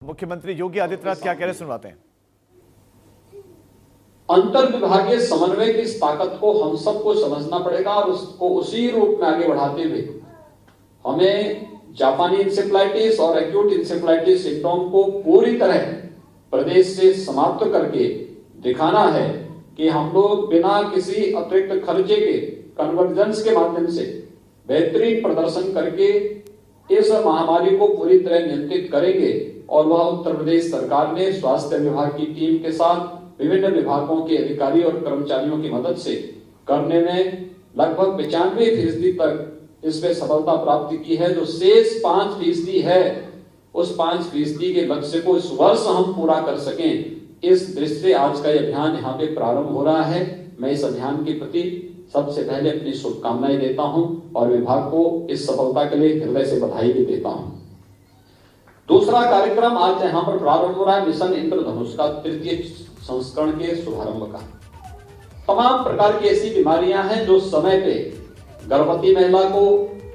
मुख्यमंत्री योगी आदित्यनाथ क्या कह रहे हैं, सुनवाते हैं। अंतर विभागीय समन्वय की इस ताकत को हम सबको समझना पड़ेगा और उसको उसी रूप में आगे बढ़ाते हुए हमें जापानी इंसेफ्लाइटिस और एक्यूट इंसेफ्लाइटिस सिंड्रोम को पूरी तरह प्रदेश से समाप्त करके दिखाना है कि हम लोग बिना किसी अतिरिक्त खर्चे के कन्वर्जेंस के माध्यम से बेहतरीन प्रदर्शन करके इस महामारी को पूरी तरह नियंत्रित करेंगे। और वह उत्तर प्रदेश सरकार ने स्वास्थ्य विभाग की टीम के साथ विभिन्न विभागों के अधिकारी और कर्मचारियों की मदद से करने में लगभग 95% तक इसमें सफलता प्राप्त की है। जो शेष 5% है, उस 5% के लक्ष्य को इस वर्ष हम पूरा कर सकें, इस दृष्टि से आज का अभियान यहाँ पे प्रारंभ हो रहा है। मैं इस अभियान के प्रति सबसे पहले अपनी शुभकामनाएं देता हूं और विभाग को इस सफलता के लिए हृदय से बधाई भी देता हूं। दूसरा कार्यक्रम आज यहाँ पर प्रारंभ हो रहा है मिशन इंद्रधनुष का तृतीय संस्करण के शुभारंभ का। तमाम प्रकार की ऐसी बीमारियां हैं जो समय पे गर्भवती महिला को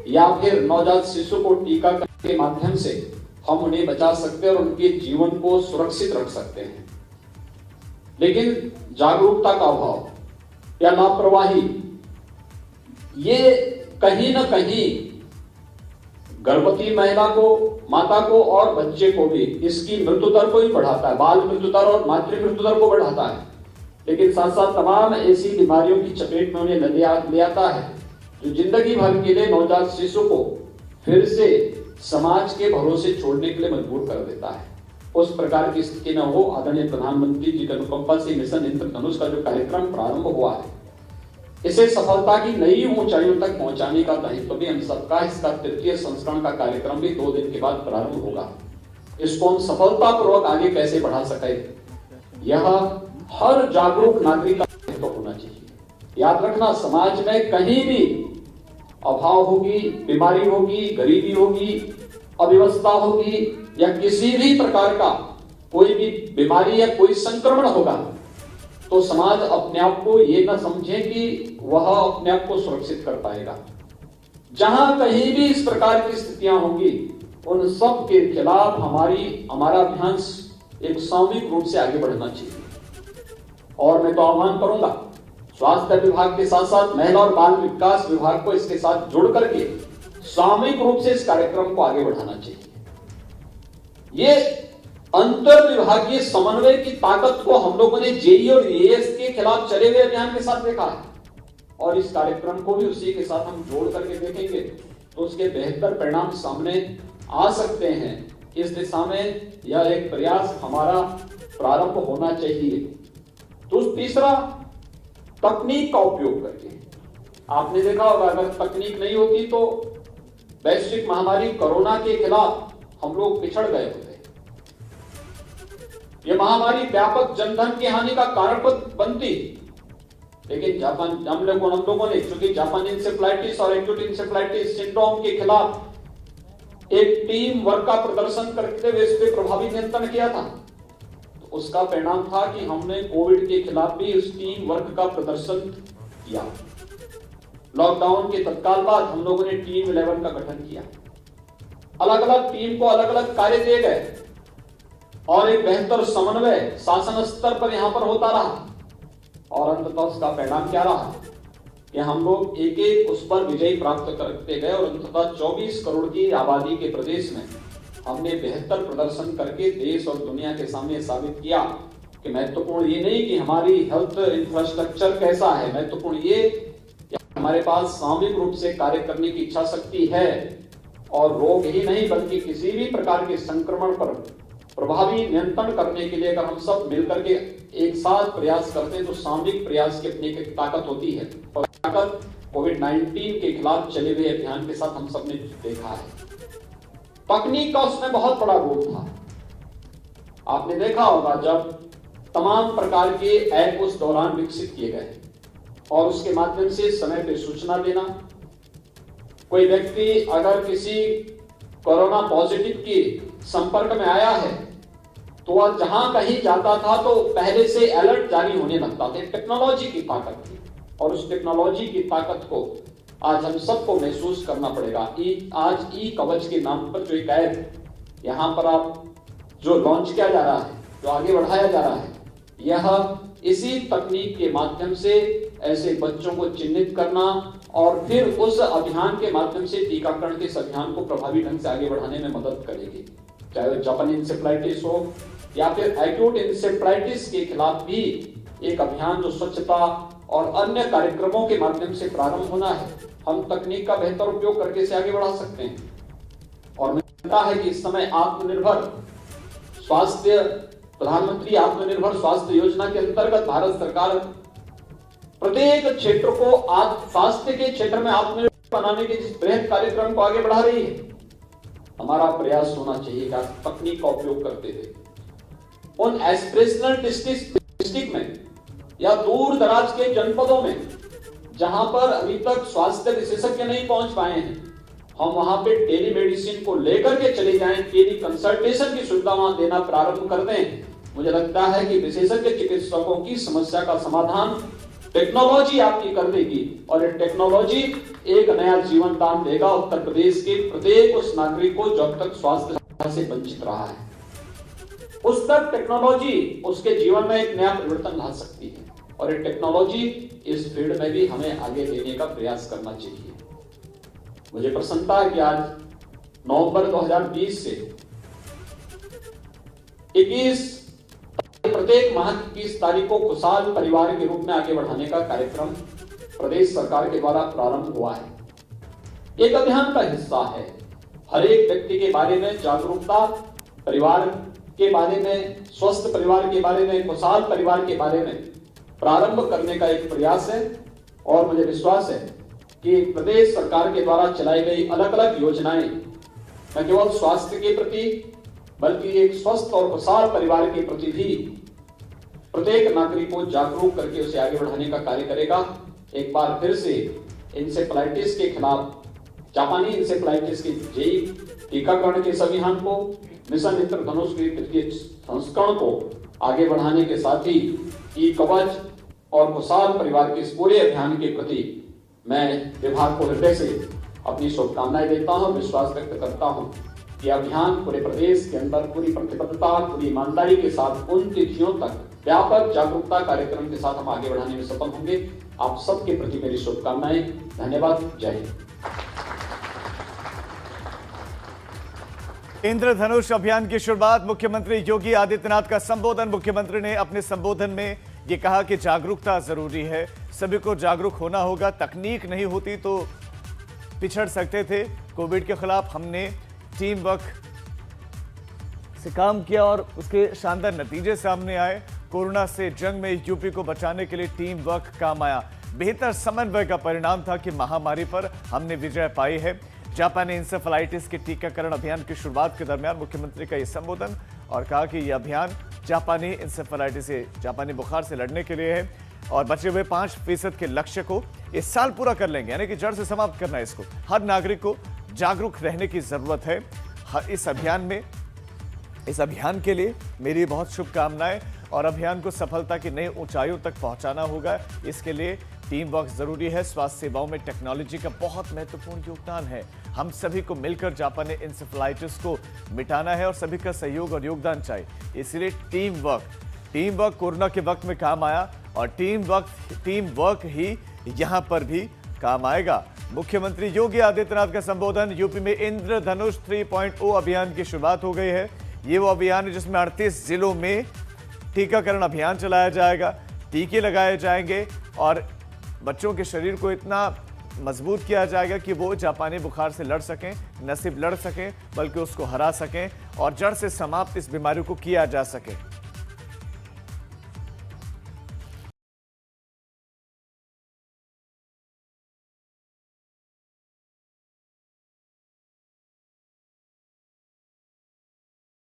या फिर नवजात शिशु को टीकाकरण के माध्यम से हम उन्हें बचा सकते हैं और उनके जीवन को सुरक्षित रख सकते हैं। लेकिन जागरूकता का अभाव या लापरवाही ये कहीं ना कहीं गर्भवती महिला को, माता को और बच्चे को भी इसकी मृत्यु दर को ही बढ़ाता है, बाल मृत्यु दर और मातृ मृत्यु दर को बढ़ाता है। लेकिन साथ साथ तमाम ऐसी बीमारियों की चपेट में उन्हें ले आता है जो जिंदगी भर के लिए नवजात शिशु को फिर से समाज के भरोसे छोड़ने के लिए मजबूर कर देता है। उस प्रकार की स्थिति में हो आदरणीय प्रधानमंत्री जी के अनुकंपा से मिशन इंद्रधनुष का जो कार्यक्रम प्रारंभ हुआ है, इसे सफलता की नई ऊंचाइयों तक पहुंचाने का दायित्व भी हम सबका। इसका तृतीय संस्करण का कार्यक्रम भी 2 दिन के बाद प्रारंभ होगा। इसको हम सफलतापूर्वक आगे कैसे बढ़ा सके, यह हर जागरूक नागरिक का दायित्व होना चाहिए। याद रखना, समाज में कहीं भी अभाव होगी, बीमारी होगी, गरीबी होगी, अव्यवस्था होगी या किसी भी प्रकार का कोई भी बीमारी या कोई संक्रमण होगा, तो समाज अपने आप को ये न समझे कि वह अपने आप को सुरक्षित कर पाएगा। जहां कहीं भी इस प्रकार की स्थितियां होंगी, उन सब के खिलाफ हमारा अभियान एक सामूहिक रूप से आगे बढ़ना चाहिए। और मैं तो आह्वान करूंगा स्वास्थ्य विभाग के साथ साथ महिला और बाल विकास विभाग को इसके साथ जुड़ करके सामूहिक रूप से इस कार्यक्रम को आगे बढ़ाना चाहिए। ये अंतर विभागीय समन्वय की ताकत को हम लोगों ने जेई और एएस के खिलाफ चले हुए अभियान के साथ देखा है और इस कार्यक्रम को भी उसी के साथ हम जोड़ करके देखेंगे तो उसके बेहतर परिणाम सामने आ सकते हैं। इस दिशा में यह एक प्रयास हमारा प्रारंभ होना चाहिए। तो तीसरा, तकनीक का उपयोग करके। आपने देखा होगा, अगर तकनीक नहीं होती तो वैश्विक महामारी कोरोना के खिलाफ हम लोग पिछड़ गए होते। यह महामारी व्यापक जनधन की हानि का कारण बनती, लेकिन हम लोगों ने चूंकि जापानी इंसेफ्लाइटिस और एक्यूट इंसेफ्लाइटिस सिंड्रोम के खिलाफ एक टीम वर्क का प्रदर्शन करते हुए इस पर प्रभावी नियंत्रण किया था, तो उसका परिणाम था कि हमने कोविड के खिलाफ भी उस टीम वर्क का प्रदर्शन किया। लॉकडाउन के तत्काल बाद हम लोगों ने टीम 11 का गठन किया। अलग अलग टीम को अलग अलग कार्य दिए गए और एक बेहतर समन्वय शासन स्तर पर यहां पर होता रहा और अंततः उसका परिणाम क्या रहा कि हम लोग एक एक उस पर विजय प्राप्त करते गए और अंततः 24 करोड़ की आबादी के प्रदेश में हमने बेहतर प्रदर्शन करके देश और दुनिया के सामने साबित किया कि महत्वपूर्ण ये नहीं कि हमारी हेल्थ इंफ्रास्ट्रक्चर कैसा है, महत्वपूर्ण ये हमारे पास सामूहिक रूप से कार्य करने की इच्छा शक्ति है और रोग ही नहीं बल्कि किसी भी प्रकार के संक्रमण पर प्रभावी नियंत्रण करने के लिए अगर हम सब मिलकर के एक साथ प्रयास करते हैं तो सामूहिक प्रयास की अपनी एक ताकत होती है और ताकत कोविड-19 के खिलाफ चले हुए अभियान के साथ हम सब ने देखा है। तकनीक का उसमें बहुत बड़ा रोल था। आपने देखा होगा जब तमाम प्रकार के ऐप उस दौरान विकसित किए गए और उसके माध्यम से समय पे सूचना देना, कोई व्यक्ति अगर किसी कोरोना पॉजिटिव के संपर्क में आया है तो वह जहां कहीं जाता था तो पहले से अलर्ट जारी होने लगता था। टेक्नोलॉजी की ताकत थी और उस टेक्नोलॉजी की ताकत को आज हम सबको महसूस करना पड़ेगा। आज ई कवच के नाम पर जो एक ऐप, यहां पर आप जो लॉन्च किया जा रहा है, जो आगे बढ़ाया जा रहा है, यह इसी तकनीक के माध्यम से ऐसे बच्चों को चिन्हित करना और फिर उस अभियान के माध्यम से टीकाकरण के इस अभियान को प्रभावी ढंग से आगे बढ़ाने में मदद करेगी। चाहे वो जापानी इंसेफ्लाइटिस हो या फिर एक्यूट इंसेफ्लाइटिस के खिलाफ भी एक अभियान जो स्वच्छता और अन्य कार्यक्रमों के माध्यम से प्रारंभ होना है, हम तकनीक का बेहतर उपयोग करके इसे आगे बढ़ा सकते हैं। और मुझे लगता है कि इस समय प्रधानमंत्री आत्मनिर्भर स्वास्थ्य योजना के अंतर्गत भारत सरकार प्रत्येक क्षेत्र को स्वास्थ्य के क्षेत्र में आत्मनिर्भर बनाने के जिस बृहद कार्यक्रम को आगे बढ़ा रही है, हमारा प्रयास होना चाहिए कि तकनीक का उपयोग करते हुए उन एस्पिरेशनल डिस्ट्रिक्ट में या दूर दराज के जनपदों में जहां पर अभी तक स्वास्थ्य विशेषज्ञ नहीं पहुंच पाए हैं, हम वहां पे टेलीमेडिसिन को लेकर के चले जाएं, टेली कंसल्टेशन की सुविधा वहां देना प्रारंभ कर दें। मुझे लगता है कि विशेषज्ञ चिकित्सकों की समस्या का समाधान टेक्नोलॉजी आपकी कर देगी और ये टेक्नोलॉजी एक नया जीवन दान देगा उत्तर प्रदेश के प्रत्येक उस नागरिक को जो अब तक स्वास्थ्य सेवा से वंचित रहा है। उस तक टेक्नोलॉजी उसके जीवन में एक नया परिवर्तन ला सकती है और ये टेक्नोलॉजी इस फील्ड में भी हमें आगे लेने का प्रयास करना चाहिए। मुझे प्रसन्नता है कि आज नवंबर 2020 से 21 प्रत्येक माह की 21 तारीख को खुशहाल परिवार के रूप में आगे बढ़ाने का कार्यक्रम प्रदेश सरकार के द्वारा प्रारंभ हुआ है। एक अभियान का हिस्सा है। हर एक व्यक्ति के बारे में जागरूकता, परिवार के बारे में, स्वस्थ परिवार के बारे में, खुशहाल परिवार के बारे में प्रारंभ करने का एक प्रयास है और मुझे विश्वास है कि प्रदेश सरकार के द्वारा चलाई गई अलग अलग योजनाएं न केवल स्वास्थ्य के प्रति बल्कि एक स्वस्थ और खुशहाल परिवार के प्रति भी प्रत्येक नागरिक को जागरूक करके उसे आगे बढ़ाने का कार्य करेगा। एक बार फिर से इंसेफ्लाइटिस के खिलाफ, जापानी इंसेफ्लाइटिस के जेई टीकाकरण के इस अभियान को, मिशन इंद्रधनुष के तृतीय संस्करण को आगे बढ़ाने के साथ ही ई कवच और खुशहाल परिवार के इस पूरे अभियान के प्रति मैं विभाग को हृदय से अपनी शुभकामनाएं देता हूं, विश्वास व्यक्त करता हूं कि अभियान पूरे प्रदेश के अंदर पूरी प्रतिबद्धता, पूरी ईमानदारी के साथ उन तिथियों तक व्यापक जागरूकता कार्यक्रम के साथ हम आगे बढ़ाने में सफल होंगे। आप सबके प्रति मेरी शुभकामनाएं। धन्यवाद। जय हिंद। इंद्रधनुष अभियान की शुरुआत, मुख्यमंत्री योगी आदित्यनाथ का संबोधन। मुख्यमंत्री ने अपने संबोधन में ये कहा कि जागरूकता जरूरी है, सभी को जागरूक होना होगा। तकनीक नहीं होती तो पिछड़ सकते थे। कोविड के खिलाफ हमने टीम वर्क से काम किया और उसके शानदार नतीजे सामने आए। कोरोना से जंग में यूपी को बचाने के लिए टीम वर्क काम आया। बेहतर समन्वय का परिणाम था कि महामारी पर हमने विजय पाई है। जापानी इंसेफ्लाइटिस के टीकाकरण अभियान की शुरुआत के दरमियान मुख्यमंत्री का यह संबोधन और कहा कि यह अभियान जापानी इंसेफ्लाइटिस से, जापानी बुखार से लड़ने के लिए है और बचे हुए 5% के लक्ष्य को इस साल पूरा कर लेंगे, यानी कि जड़ से समाप्त करना है इसको। हर नागरिक को जागरूक रहने की जरूरत है इस अभियान में। इस अभियान के लिए मेरी बहुत शुभकामनाएं और अभियान को सफलता की नई ऊंचाइयों तक पहुंचाना होगा। इसके लिए टीम वर्क जरूरी है। स्वास्थ्य सेवाओं में टेक्नोलॉजी का बहुत महत्वपूर्ण योगदान है। हम सभी को मिलकर जापानी इंसेफ्लाइटिस को मिटाना है और सभी का सहयोग और योगदान चाहिए। इसलिए टीम वर्क कोरोना के वक्त में काम आया और टीम वर्क ही यहां पर भी काम आएगा। मुख्यमंत्री योगी आदित्यनाथ का संबोधन। यूपी में इंद्रधनुष 3.0 अभियान की शुरुआत हो गई है। ये वो अभियान है जिसमें 38 जिलों में टीकाकरण अभियान चलाया जाएगा, टीके लगाए जाएंगे और बच्चों के शरीर को इतना मजबूत किया जाएगा कि वो जापानी बुखार से लड़ सकें, न सिर्फ लड़ सकें बल्कि उसको हरा सकें और जड़ से समाप्त इस बीमारी को किया जा सके।